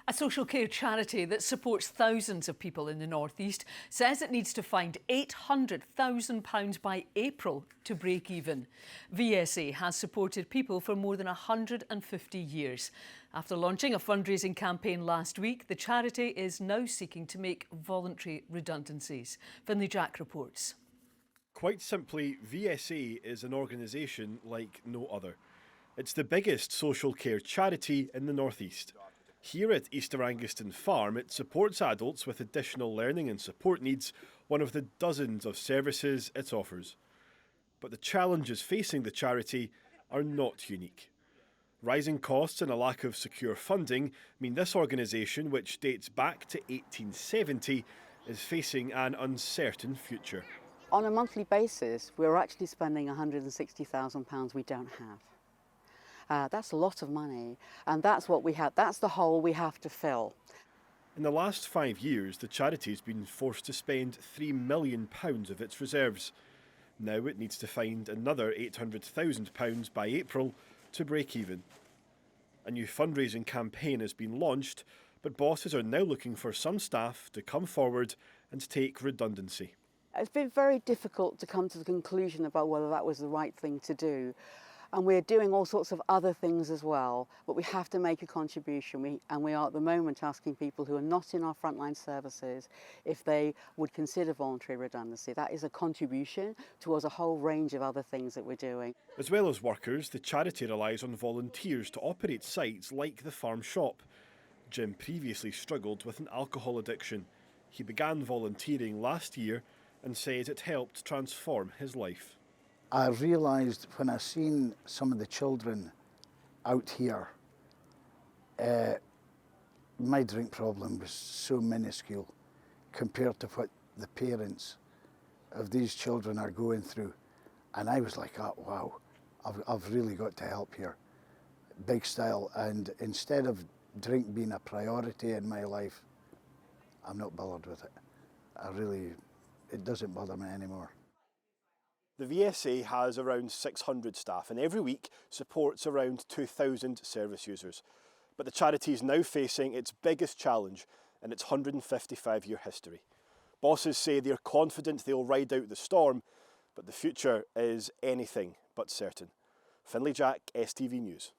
A social care charity that supports thousands of people in the North East says it needs to find £800,000 by April to break even. VSA has supported people for more than 150 years. After launching a fundraising campaign last week, the charity is now seeking to make voluntary redundancies. Finlay Jack reports. Quite simply, VSA is an organisation like no other. It's the biggest social care charity in the North East. Here at Easter Anguston Farm, it supports adults with additional learning and support needs, one of the dozens of services it offers. But the challenges facing the charity are not unique. Rising costs and a lack of secure funding mean this organisation, which dates back to 1870, is facing an uncertain future. On a monthly basis, we're actually spending £160,000 we don't have. That's a lot of money, and that's what we have. That's the hole we have to fill. In the last 5 years, the charity's been forced to spend £3 million of its reserves. Now it needs to find another £800,000 by April to break even. A new fundraising campaign has been launched, but bosses are now looking for some staff to come forward and take redundancy. It's been very difficult to come to the conclusion about whether that was the right thing to do. And we're doing all sorts of other things as well, but we have to make a contribution. We are at the moment asking people who are not in our frontline services if they would consider voluntary redundancy. That is a contribution towards a whole range of other things that we're doing. As well as workers, the charity relies on volunteers to operate sites like the farm shop. Jim previously struggled with an alcohol addiction. He began volunteering last year and says it helped transform his life. I realised when I seen some of the children out here, my drink problem was so minuscule compared to what the parents of these children are going through. And I was like, oh, wow, I've really got to help here, big style. And instead of drink being a priority in my life, I'm not bothered with it. It doesn't bother me anymore. The VSA has around 600 staff and every week supports around 2,000 service users. But the charity is now facing its biggest challenge in its 155-year history. Bosses say they're confident they'll ride out the storm, but the future is anything but certain. Finlay Jack, STV News.